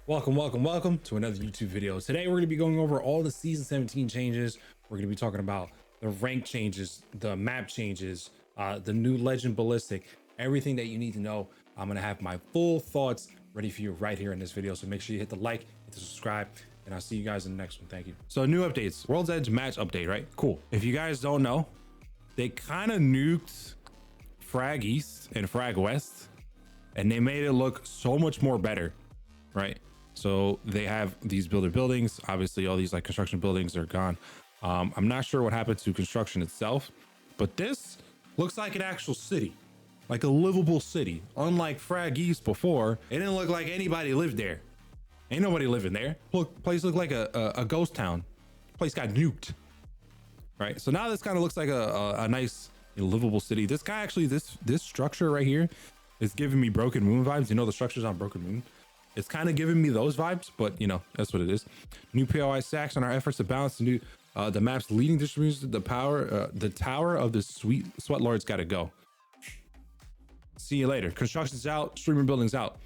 Welcome to another YouTube video. Today we're going to be going over all the season 17 changes. We're going to be talking about the rank changes, the map changes, the new legend Ballistic, everything that you need to know. I'm going to have my full thoughts ready for you right here in this video. So make sure you hit the like, hit the subscribe, and I'll see you guys in the next one. Thank you. So new updates, World's Edge match update, right? Cool. If you guys don't know, they kind of nuked Frag East and Frag West, and they made it look so much more better, right? So they have these buildings. Obviously, all these like construction buildings are gone. I'm not sure what happened to construction itself, but this looks like an actual city, like a livable city. Unlike Frag East before, it didn't look like anybody lived there. Ain't nobody living there. Look, place looked like a ghost town. Place got nuked, right? So now this kind of looks like a nice livable city. This guy actually, this structure right here is giving me Broken Moon vibes. You know the structures on Broken Moon. It's kind of giving me those vibes, but you know, that's what it is. New POI stacks on our efforts to balance the map's leading distributions. The tower of the sweat lords got to go. See you later. Construction's out, streamer buildings out.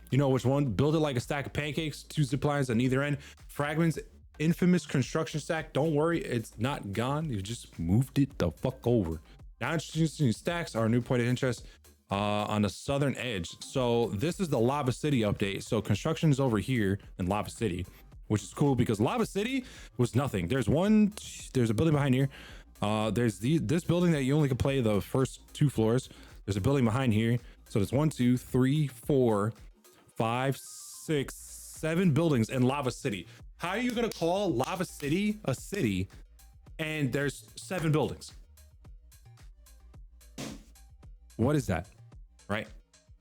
You know which one? Build it like a stack of pancakes, 2 zip lines on either end. Fragments, infamous construction stack. Don't worry, it's not gone. You just moved it the fuck over. Now introducing stacks, our new point of interest on the southern edge. So this is the Lava City update. So construction is over here in Lava City, which is cool because Lava City was nothing. There's a building behind here. There's this building that you only can play the first 2 floors. There's a building behind here. So there's 1, 2, 3, 4, 5, 6, 7 buildings in Lava City. How are you gonna call Lava City a city and there's 7 buildings? What is that? Right?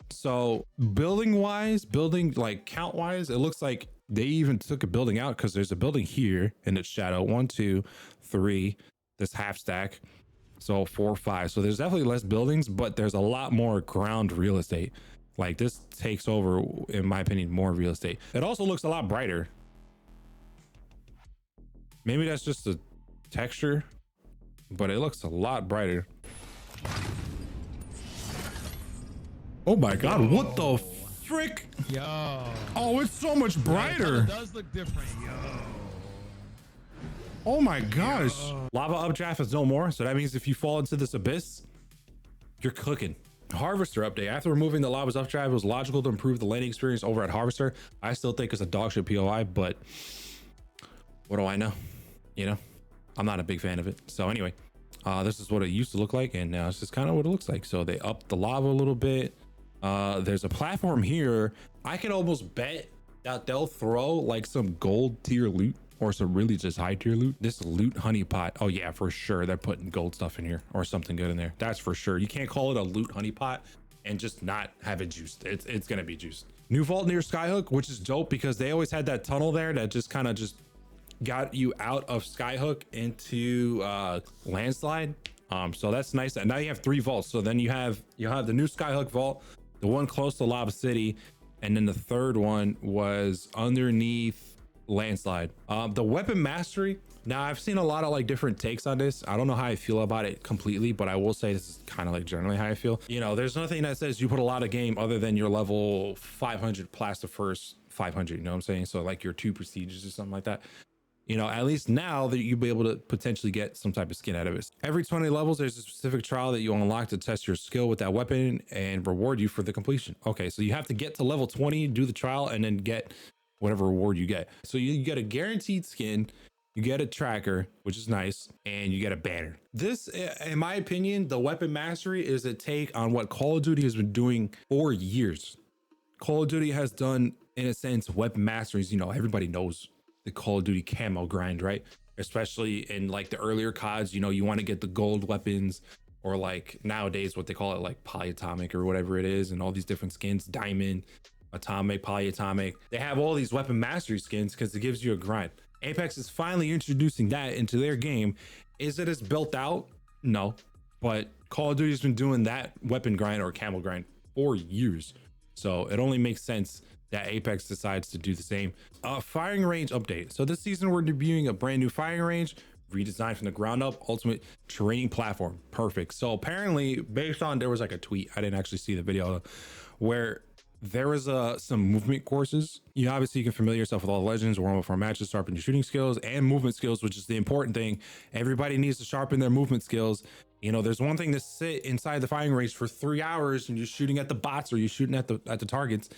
So building like count wise, it looks like they even took a building out because there's a building here in its shadow. 1, 2, 3, this half stack. So 4, 5. So there's definitely less buildings, but there's a lot more ground real estate. Like this takes over, in my opinion, more real estate. It also looks a lot brighter. Maybe that's just the texture, but it looks a lot brighter. Oh my God, what the frick? Yo. Oh, it's so much brighter. It does look different, yo. Oh my gosh. Lava updraft is no more. So that means if you fall into this abyss, you're cooking. Harvester update. After removing the lava's updraft, it was logical to improve the landing experience over at Harvester. I still think it's a dog shit POI, but what do I know? You know, I'm not a big fan of it. So anyway, this is what it used to look like, and now it's just kind of what it looks like. So they upped the lava a little bit. There's a platform here. I can almost bet that they'll throw like some gold tier loot or some really just high tier loot. This loot honeypot. Oh yeah, for sure. They're putting gold stuff in here or something good in there. That's for sure. You can't call it a loot honeypot and just not have it juiced. It's going to be juiced. New vault near Skyhook, which is dope because they always had that tunnel there that just kind of just got you out of Skyhook into landslide. So that's nice. And now you have 3 vaults. So then you'll have the new Skyhook vault, the one close to Lava City, and then the third one was underneath landslide. The weapon mastery. Now I've seen a lot of like different takes on this. I don't know how I feel about it completely, but I will say this is kind of like generally how I feel. You know, there's nothing that says you put a lot of game other than your level 500 plaster first 500. You know what I'm saying? So like your 2 prestiges or something like that. You know, at least now that you'll be able to potentially get some type of skin out of it. Every 20 levels, there's a specific trial that you unlock to test your skill with that weapon and reward you for the completion. Okay, so you have to get to level 20, do the trial, and then get whatever reward you get. So you get a guaranteed skin, you get a tracker, which is nice, and you get a banner. This, in my opinion, the weapon mastery is a take on what Call of Duty has been doing for years. Call of Duty has done, in a sense, weapon masteries. You know, everybody knows the Call of Duty camo grind, right? Especially in like the earlier CODs, you know, you want to get the gold weapons, or like nowadays what they call it, like polyatomic or whatever it is, and all these different skins, diamond, atomic, polyatomic. They have all these weapon mastery skins because it gives you a grind. Apex is finally introducing that into their game. Is it as built out? No, but Call of Duty has been doing that weapon grind or camo grind for years, so it only makes sense that Apex decides to do the same. Firing range update. So this season we're debuting a brand new firing range, redesigned from the ground up, ultimate training platform. Perfect. So apparently, based on, there was like a tweet, I didn't actually see the video, where There is some movement courses. You obviously can familiar yourself with all the legends, warm up for matches, sharpen your shooting skills and movement skills, which is the important thing. Everybody needs to sharpen their movement skills. You know, there's one thing to sit inside the firing range for 3 hours and you're shooting at the bots or you're shooting at the targets,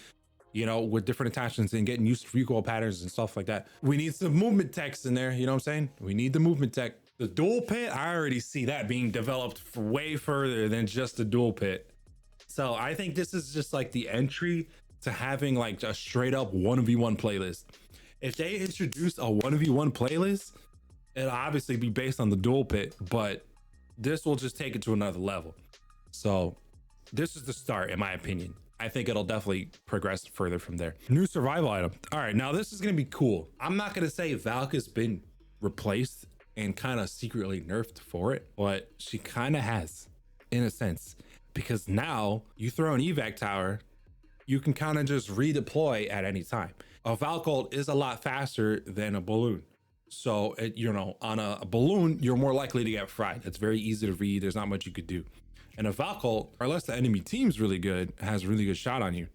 you know, with different attachments and getting used to recoil patterns and stuff like that. We need some movement techs in there. You know what I'm saying? We need the movement tech. The dual pit, I already see that being developed for way further than just the dual pit. So I think this is just like the entry to having like a straight up 1v1 playlist. If they introduce a 1v1 playlist, it'll obviously be based on the dual pit, but this will just take it to another level. So this is the start, in my opinion. I think it'll definitely progress further from there. New survival item. All right, now this is gonna be cool. I'm not gonna say Valka's been replaced and kind of secretly nerfed for it, but she kind of has, in a sense. Because now you throw an evac tower, you can kind of just redeploy at any time. A Valk ult is a lot faster than a balloon. So, you know, on a balloon, you're more likely to get fried. It's very easy to read. There's not much you could do. And a Valk ult, unless the enemy team's really good, has a really good shot on you,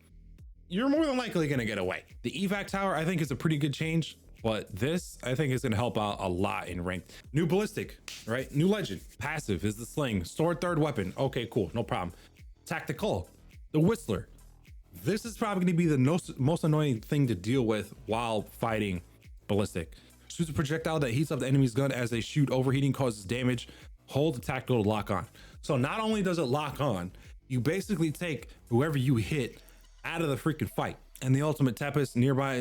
you're more than likely going to get away. The evac tower, I think, is a pretty good change. But this, I think, is going to help out a lot in ranked. New ballistic, right? New legend. Passive is the sling. Sword third weapon. Okay, cool. No problem. Tactical. The whistler. This is probably going to be the most annoying thing to deal with while fighting ballistic. Shoots a projectile that heats up the enemy's gun as they shoot. Overheating causes damage. Hold the tactical to lock on. So not only does it lock on, you basically take whoever you hit out of the freaking fight. And the ultimate Tempest, nearby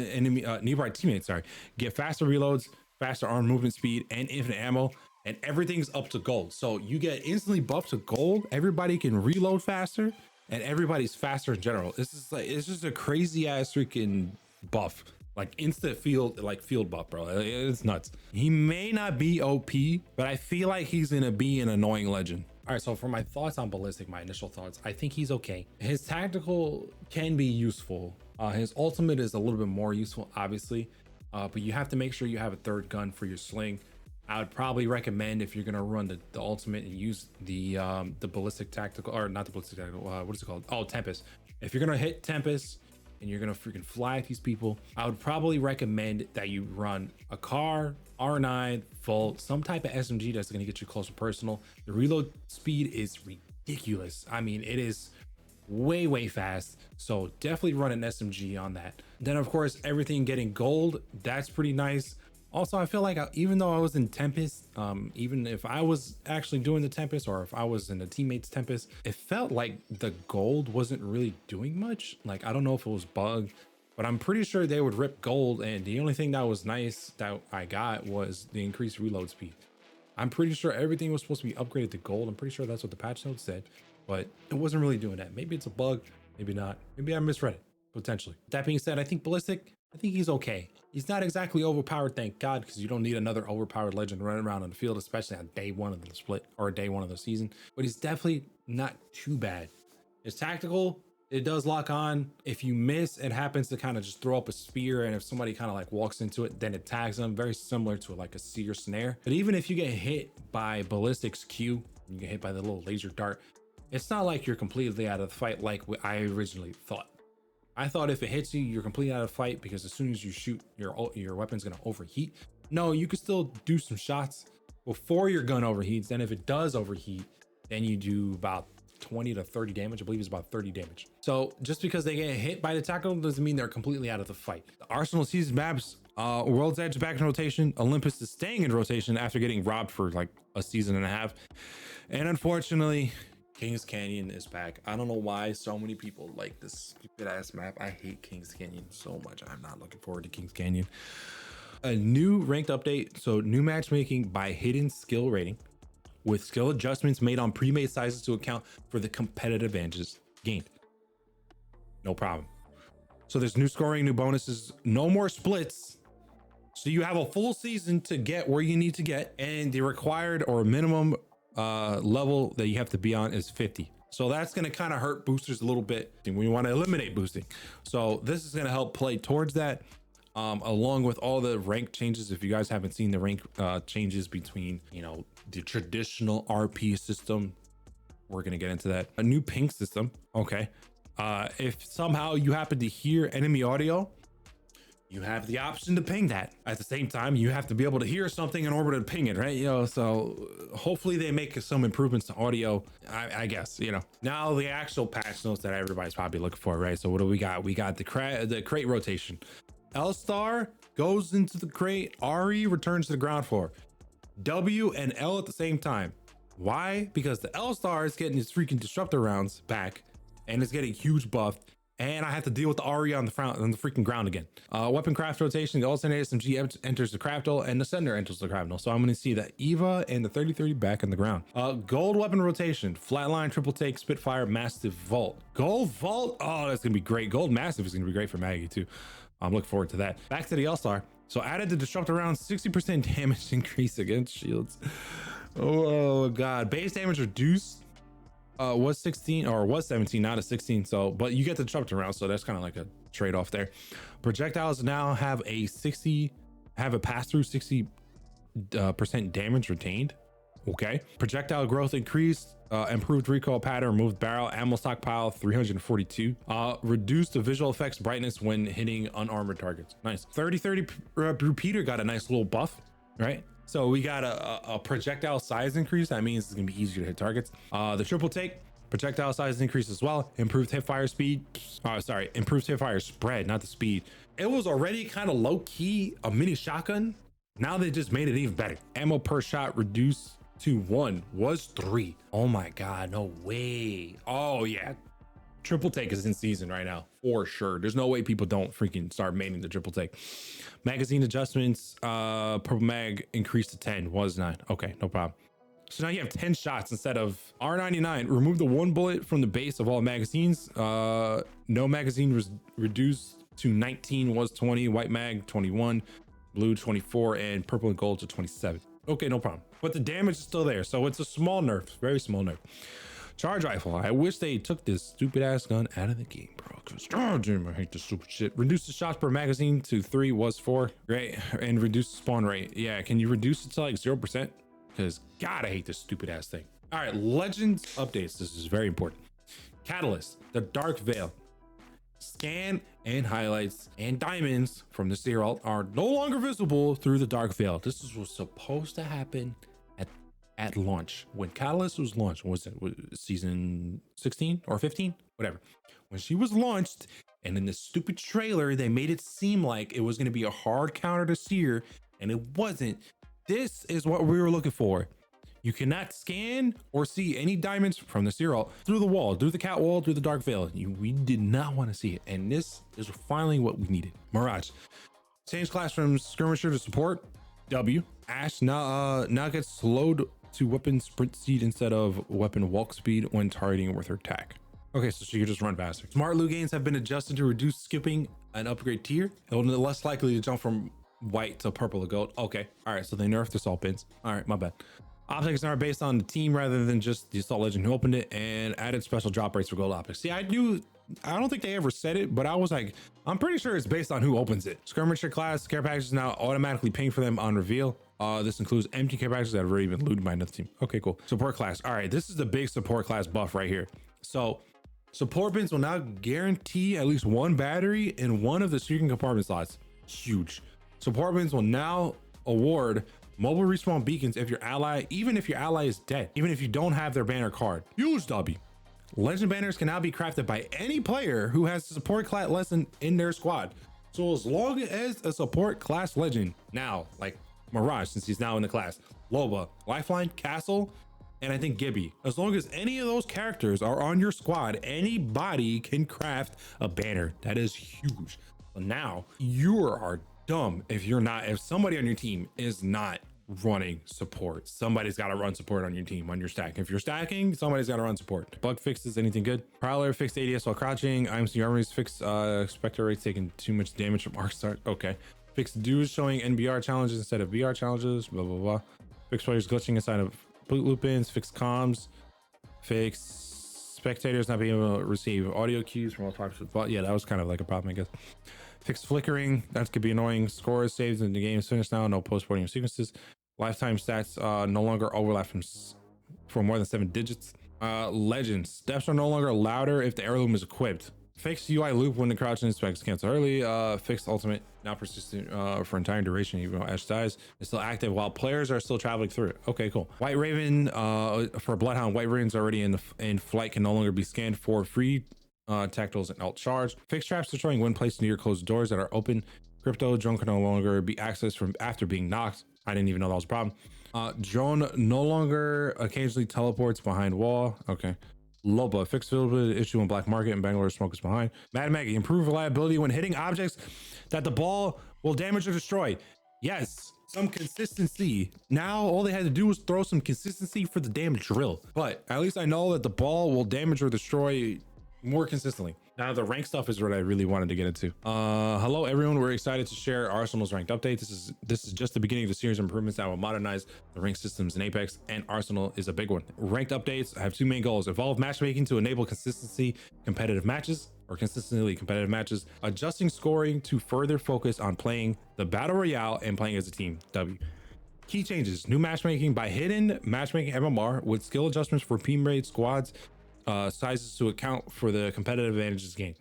teammates, get faster reloads, faster arm movement speed, and infinite ammo, and everything's up to gold. So you get instantly buffed to gold. Everybody can reload faster, and everybody's faster in general. This is like, it's just a crazy ass freaking buff, like instant field buff, bro. It's nuts. He may not be OP, but I feel like he's gonna be an annoying legend. All right, so for my thoughts on ballistic, my initial thoughts, I think he's okay. His tactical can be useful. His ultimate is a little bit more useful, obviously, but you have to make sure you have a third gun for your sling. I would probably recommend, if you're gonna run the ultimate and use the ballistic tactical, or not the ballistic tactical, what is it called? Oh, Tempest. If you're gonna hit Tempest and you're gonna freaking fly at these people, I would probably recommend that you run a car, R9, Volt, some type of SMG that's gonna get you close and personal. The reload speed is ridiculous. I mean, it is way fast. So definitely run an SMG on that. Then of course, everything getting gold, that's pretty nice. Also, I feel like even though I was in Tempest, even if I was actually doing the Tempest or if I was in a teammate's Tempest, it felt like the gold wasn't really doing much. Like, I don't know if it was bugged, but I'm pretty sure they would rip gold. And the only thing that was nice that I got was the increased reload speed. I'm pretty sure everything was supposed to be upgraded to gold. I'm pretty sure that's what the patch notes said, but it wasn't really doing that. Maybe it's a bug, maybe not. Maybe I misread it, potentially. That being said, I think ballistic, I think he's okay. He's not exactly overpowered, thank God, because you don't need another overpowered legend running around on the field, especially on day one of the split or day one of the season. But he's definitely not too bad. It's tactical. It does lock on. If you miss, it happens to kind of just throw up a spear, and if somebody kind of like walks into it, then it tags them. Very similar to like a seer snare. But even if you get hit by ballistic's Q, you get hit by the little laser dart, it's not like you're completely out of the fight like I originally thought. I thought if it hits you, you're completely out of the fight because as soon as you shoot, your weapon's gonna overheat. No, you can still do some shots before your gun overheats. Then if it does overheat, then you do about 20 to 30 damage. I believe it's about 30 damage. So just because they get hit by the tackle doesn't mean they're completely out of the fight. The Arsenal season maps, World's Edge back in rotation. Olympus is staying in rotation after getting robbed for like a season and a half. And unfortunately, Kings Canyon is back. I don't know why so many people like this stupid ass map. I hate Kings Canyon so much. I'm not looking forward to Kings Canyon. A new ranked update. So new matchmaking by hidden skill rating with skill adjustments made on pre-made sizes to account for the competitive advantages gained. No problem. So there's new scoring, new bonuses, no more splits. So you have a full season to get where you need to get, and the required or minimum level that you have to be on is 50. So that's going to kind of hurt boosters a little bit. We want to eliminate boosting. So this is going to help play towards that, along with all the rank changes. If you guys haven't seen the rank changes between, you know, the traditional RP system, we're going to get into that. A new pink system. Okay. If somehow you happen to hear enemy audio, you have the option to ping that. At the same time, you have to be able to hear something in order to ping it, right? So hopefully they make some improvements to audio, I guess, Now the actual patch notes that everybody's probably looking for, right? So what do we got? We got the crate rotation. L-Star goes into the crate, RE returns to the ground floor. W and L at the same time. Why? Because the L-Star is getting his freaking disruptor rounds back and it's getting huge buff. And I have to deal with the RE on the freaking ground again. Weapon craft rotation, the alternative SMG enters the craft hole and the sender enters the craft hole. So I'm going to see the Eva and the 3030 back on the ground. Gold weapon rotation, flatline, triple take, Spitfire, massive vault. Gold vault, oh, that's going to be great. Gold massive is going to be great for Maggie too. I'm looking forward to that. Back to the L-Star. So added the disruptor round, 60% damage increase against shields. Oh God, base damage reduced. Was 16 or was 17, not a 16. So, but you get the disruptor round, so that's kind of like a trade-off there. Projectiles now have a pass-through 60% damage retained. Okay. Projectile growth increased, improved recoil pattern, removed barrel, ammo stockpile 342. Reduced the visual effects brightness when hitting unarmored targets. Nice. 30-30 repeater got a nice little buff, right? So we got a projectile size increase. That means it's gonna be easier to hit targets. The triple take, projectile size increase as well. Improved hipfire speed. Improved hipfire spread, not the speed. It was already kind of low key a mini shotgun. Now they just made it even better. Ammo per shot reduced to 1, was 3. Oh my God, no way. Oh yeah. Triple take is in season right now for sure. There's no way people don't freaking start maining the triple take. Magazine adjustments, purple mag increased to 10, was 9. Okay, no problem. So now you have 10 shots instead of R99. Remove the 1 bullet from the base of all magazines. No magazine was reduced to 19, was 20. White mag 21, blue 24, and purple and gold to 27. Okay, no problem. But the damage is still there, so it's a small nerf, very small nerf. Charge rifle. I wish they took this stupid ass gun out of the game, bro. Cause I hate this stupid shit. Reduce the shots per magazine to 3, was 4. Great. And reduce the spawn rate. Yeah, can you reduce it to like 0%? Because God, I hate this stupid ass thing. All right, legends updates. This is very important. Catalyst, the Dark Veil. Scan and highlights and diamonds from the Seer Alt are no longer visible through the Dark Veil. This was supposed to happen at launch. When Catalyst was launched, was it season 16 or 15? Whatever. When she was launched, and in this stupid trailer, they made it seem like it was going to be a hard counter to Seer, and it wasn't. This is what we were looking for. You cannot scan or see any diamonds from the Seer Alt through the wall, through the cat wall, through the Dark Veil. We did not want to see it, and this is finally what we needed. Mirage. Change class from skirmisher to support. W. Ash now gets slowed to weapon sprint speed instead of weapon walk speed when targeting with her attack. Okay, so she can just run faster. Smart loot gains have been adjusted to reduce skipping and upgrade tier. It will be less likely to jump from white to purple or gold. Okay, all right, so they nerfed the assault pins. All right, my bad. Optics are based on the team rather than just the assault legend who opened it, and added special drop rates for gold optics. See, I don't think they ever said it, but I was like, I'm pretty sure it's based on who opens it. Skirmisher class care packages now automatically ping for them on reveal. This includes empty care packages that have already been looted by another team. Okay, cool. Support class. All right, this is the big support class buff right here. So support bins will now guarantee at least 1 battery in one of the secret compartment slots. Huge. Support bins will now award mobile respawn beacons if your ally, even if your ally is dead, even if you don't have their banner card. Huge W. Legend banners can now be crafted by any player who has a support class lesson in their squad. So as long as a support class legend, now like Mirage, since he's now in the class, Loba, Lifeline, Castle, and I think Gibby, as long as any of those characters are on your squad, anybody can craft a banner. That is huge. So now you are dumb if somebody on your team is not running support. Somebody's got to run support on your team, on your stack. If you're stacking, somebody's got to run support. Bug fixes, anything good? Prowler fixed ADS while crouching. IMC armories fixed Spectre rates taking too much damage from arc start. Okay. Fixed dudes showing NBR challenges instead of VR challenges. Blah blah blah. Fixed players glitching inside of boot loop-ins. Fixed comms. Fixed spectators not being able to receive audio cues from all types of. But yeah, that was kind of like a problem, I guess. Fixed flickering, that could be annoying. Scores saved in the game is finished now. No post-porting sequences. Lifetime stats no longer overlap for more than 7 digits. Legends. Steps are no longer louder if the heirloom is equipped. Fixed UI loop when the crouch and inspects cancel early. Fixed ultimate now persistent for entire duration even though Ash dies. It's still active while players are still traveling through it. Okay, cool. White Raven for Bloodhound. White Raven's already in flight, can no longer be scanned for free tactiles and alt charge. Fixed traps destroying when placed near closed doors that are open. Crypto drone can no longer be accessed from after being knocked. I didn't even know that was a problem. Drone no longer occasionally teleports behind wall. Okay. Loba, fixed visibility issue in black market and Bangalore smoke is behind. Mad Maggie, improve reliability when hitting objects that the ball will damage or destroy. Yes, some consistency. Now all they had to do was throw some consistency for the damn drill. But at least I know that the ball will damage or destroy more consistently. Now the rank stuff is what I really wanted to get into. Hello everyone, we're excited to share Arsenal's ranked update. This is just the beginning of the series of improvements that will modernize the rank systems in Apex, and Arsenal is a big one. Ranked updates have two main goals: evolve matchmaking to enable consistently competitive matches, adjusting scoring to further focus on playing the battle royale and playing as a team. W. Key changes: new matchmaking by hidden matchmaking MMR with skill adjustments for team raid squads sizes to account for the competitive advantages gained.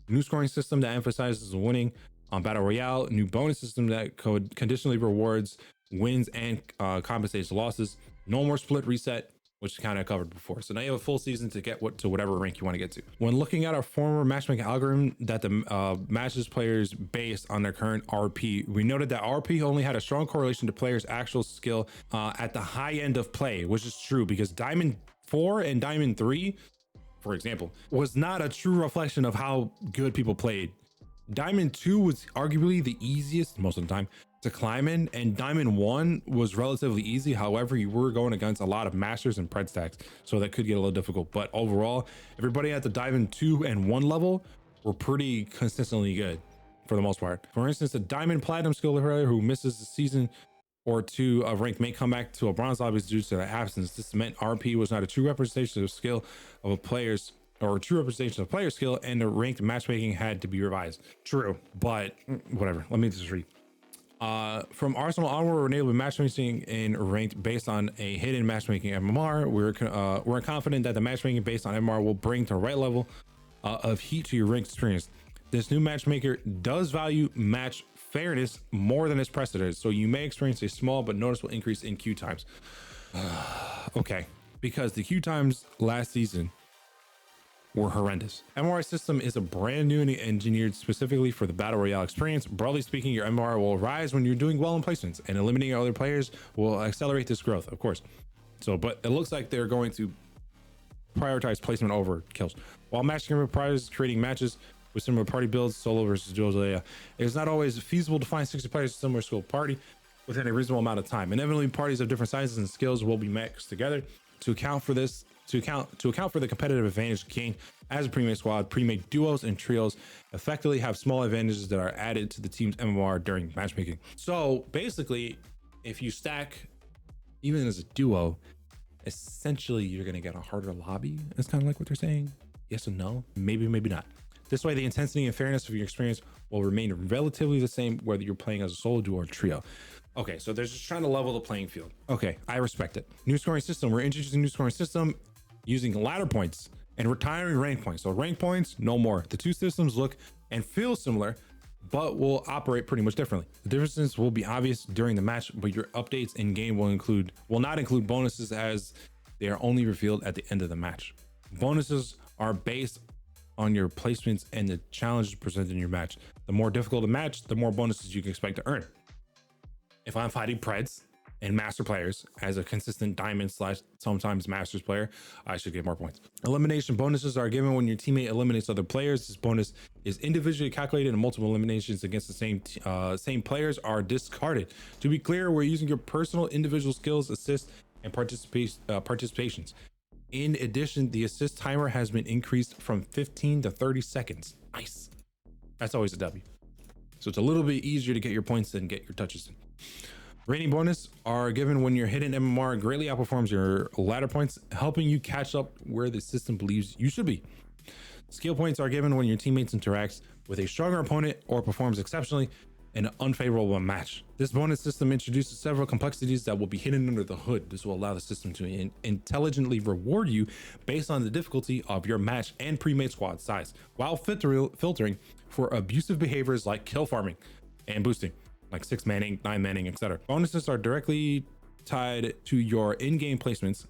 New scoring system that emphasizes winning on battle royale. New bonus system that conditionally rewards wins and compensates losses. No more split reset, which kind of covered before. So now you have a full season to get to whatever rank you want to get to. When looking at our former matchmaking algorithm that the matches players based on their current RP, we noted that RP only had a strong correlation to players' actual skill at the high end of play, which is true because Diamond 4 and Diamond 3, for example, was not a true reflection of how good people played. Diamond 2 was arguably the easiest most of the time to climb in, and Diamond 1 was relatively easy. However, you were going against a lot of masters and pred stacks, so that could get a little difficult. But overall, everybody at the Diamond 2 and 1 level were pretty consistently good for the most part. For instance, a Diamond Platinum skill player who misses the season or two of rank may come back to a bronze lobby due to their absence. This meant RP was not a true representation of skill of a player's, or a true representation of player skill, and the ranked matchmaking had to be revised. True, but whatever. Let me just read. From Arsenal onward, we're enabling matchmaking in ranked based on a hidden matchmaking MMR. We're confident that the matchmaking based on MMR will bring to the right level of heat to your ranked experience. This new matchmaker does value match fairness more than its precedents, so you may experience a small but noticeable increase in queue times. Okay, because the queue times last season were horrendous. MRI system is a brand new and engineered specifically for the battle royale experience. Broadly speaking, your MR will rise when you're doing well in placements, and eliminating other players will accelerate this growth, of course. So, but it looks like they're going to prioritize placement over kills. While matching requires creating matches with similar party builds, solo versus duos, it is not always feasible to find 60 players in similar skill party within a reasonable amount of time. Inevitably, parties of different sizes and skills will be mixed together to account for this. To account for the competitive advantage gained as a pre-made squad, pre-made duos and trios effectively have small advantages that are added to the team's MMR during matchmaking. So basically, if you stack even as a duo, essentially you're gonna get a harder lobby. That's kind of like what they're saying. Yes and no, maybe, maybe not. This way, the intensity and fairness of your experience will remain relatively the same whether you're playing as a solo, duo, or trio. Okay, so they're just trying to level the playing field. Okay, I respect it. New scoring system. We're introducing new scoring system using ladder points and retiring rank points. So rank points, no more. The two systems look and feel similar, but will operate pretty much differently. The differences will be obvious during the match, but your updates in game will not include bonuses as they are only revealed at the end of the match. Bonuses are based on your placements and the challenges presented in your match. The more difficult the match, the more bonuses you can expect to earn. If I'm fighting preds and master players as a consistent diamond / sometimes masters player, I should get more points. Elimination bonuses are given when your teammate eliminates other players. This bonus is individually calculated, and multiple eliminations against the same players are discarded. To be clear, we're using your personal individual skills, assists, and participations. In addition, the assist timer has been increased from 15 to 30 seconds. Nice. That's always a W. So it's a little bit easier to get your points and get your touches in. Rating bonus are given when your hidden MMR greatly outperforms your ladder points, helping you catch up where the system believes you should be. Skill points are given when your teammates interacts with a stronger opponent or performs exceptionally. in an unfavorable match. This bonus system introduces several complexities that will be hidden under the hood. This will allow the system to intelligently reward you based on the difficulty of your match and pre-made squad size, while filtering for abusive behaviors like kill farming and boosting, like 6 manning, 9 manning, etc. Bonuses are directly tied to your in-game placements.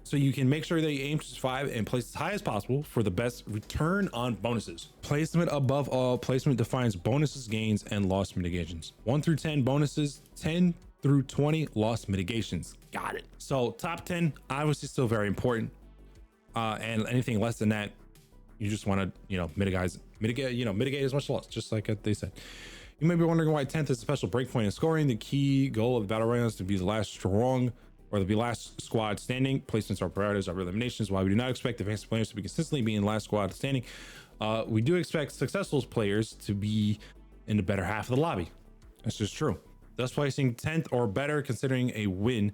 So you can make sure that you aim to 5 and place as high as possible for the best return on bonuses. Placement above all. Placement defines bonuses, gains, and loss mitigations. 1 through 10 bonuses, 10 through 20 loss mitigations. Got it. So top 10, obviously still very important. And anything less than that, you just want to, mitigate as much loss, just like they said. You may be wondering why 10th is a special breakpoint in scoring. The key goal of the battle royale is to be the last squad standing. Placements are priorities over eliminations. While we do not expect advanced players to be consistently being last squad standing, we do expect successful players to be in the better half of the lobby. That's just true. Thus placing 10th or better considering a win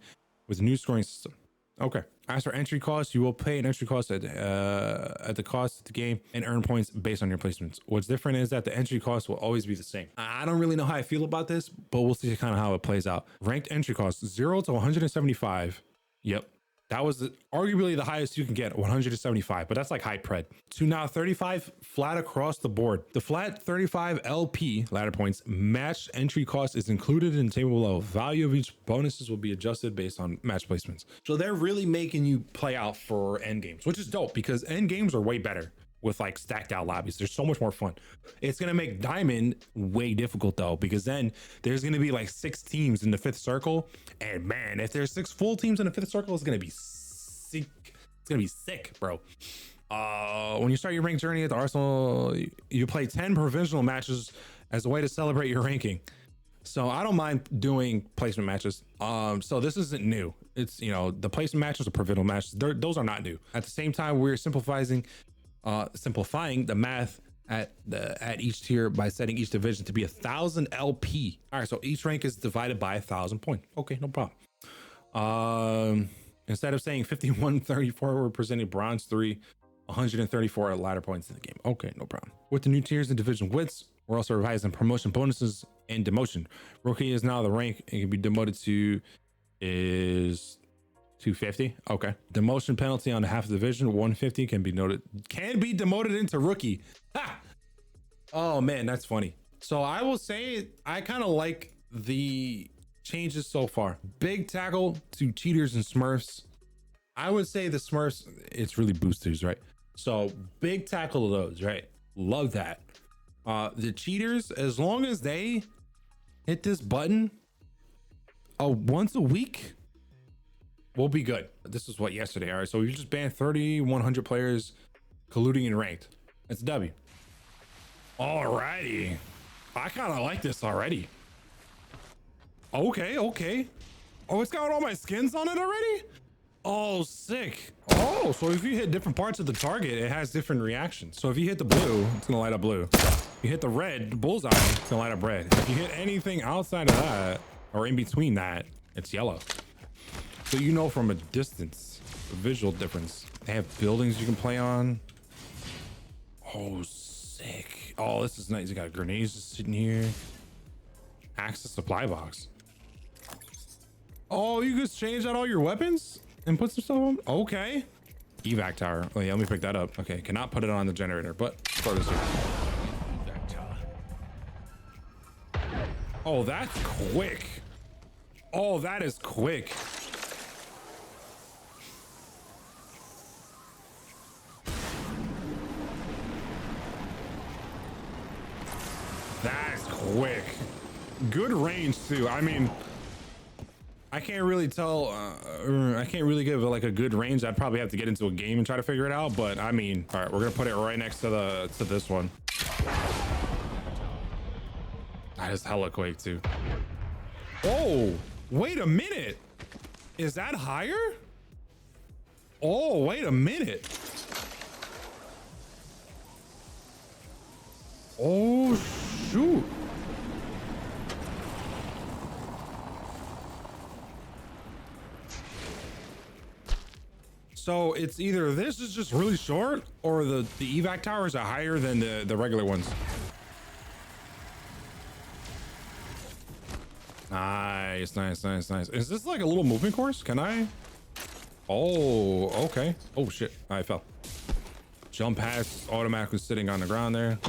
with a new scoring system. Okay. As for entry costs, you will pay an entry cost at the cost of the game and earn points based on your placements. What's different is that the entry cost will always be the same. I don't really know how I feel about this, but we'll see kind of how it plays out. Ranked entry costs 0 to 175. Yep. That was arguably the highest you can get, 175, but that's like high pred. To now 35 flat across the board. The flat 35 LP ladder points match entry cost is included in the table below. Value of each bonuses will be adjusted based on match placements. So they're really making you play out for end games, which is dope because end games are way better with like stacked out lobbies. They're so much more fun. It's gonna make diamond way difficult though, because then there's gonna be like 6 teams in the 5th circle, and man, if there's 6 full teams in the 5th circle, it's gonna be sick. It's gonna be sick, bro. When you start your rank journey at the Arsenal, you play 10 provisional matches as a way to celebrate your ranking. So I don't mind doing placement matches. So this isn't new. It's, the placement matches or provisional matches, those are not new. At the same time, we're simplifying the math at each tier by setting each division to be 1,000 LP. All right, so each rank is divided by 1,000 points. Okay, no problem. Instead of saying 5134, we're presenting bronze 3, 134 ladder points in the game. Okay, no problem. With the new tiers and division widths, we're also revising promotion bonuses and demotion. Rookie is now the rank and can be demoted to is 250. Okay. Demotion penalty on the half division 150 can be demoted into rookie. Ha! Oh man, that's funny. So I will say I kind of like the changes so far. Big tackle to cheaters and smurfs. I would say the smurfs, it's really boosters, right? So big tackle to those, right? Love that. The cheaters, as long as they hit this button once a week, we'll be good. This is what, yesterday. All right, so we just banned 3,100 players colluding in ranked. That's a W. Alrighty. I kind of like this already. Okay. Oh, it's got all my skins on it already? Oh, sick. Oh, so if you hit different parts of the target, it has different reactions. So if you hit the blue, it's gonna light up blue. You hit the red, the bullseye, it's gonna light up red. If you hit anything outside of that, or in between that, it's yellow. So you know from a distance, the visual difference. They have buildings you can play on. Oh, sick. Oh, this is nice. You got grenades just sitting here. Access supply box. Oh, you just change out all your weapons and put some stuff on? Okay. Evac tower. Oh yeah, let me pick that up. Okay, cannot put it on the generator, but start this here. Oh, that's quick. Oh, that is quick. That's quick. Good range too. I mean, I can't really tell. I can't really give like a good range. I'd probably have to get into a game and try to figure it out. But I mean, all right, we're gonna put it right next to this one. That is hella quick too. Oh, wait a minute. Is that higher? Oh, wait a minute. Oh, shoot. So it's either this is just really short or the evac towers are higher than the regular ones. Nice, nice, nice, nice. Is this like a little movement course? Can I? Oh, okay. Oh shit, I fell. Jump past, automatically sitting on the ground there.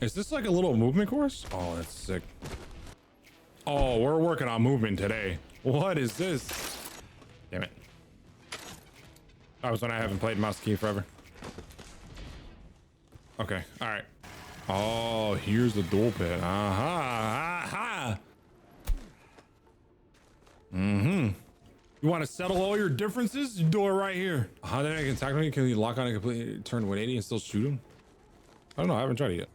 Is this like a little movement course? Oh, that's sick. Oh, we're working on movement today. What is this? Damn it. That was when I haven't played Mouse Key forever. Okay, all right. Oh, here's the dual pit. Aha, aha. Mm-hmm. You want to settle all your differences? You do it right here. How did I can attack me? Can you lock on and completely turn 180 and still shoot him? I don't know. I haven't tried it yet.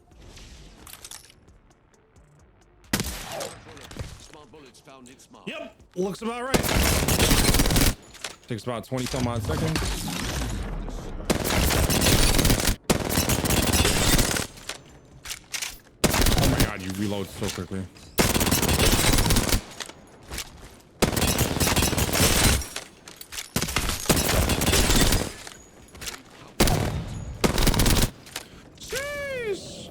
Yep, looks about right. Takes about 20 some odd seconds. Oh my god, you reload so quickly.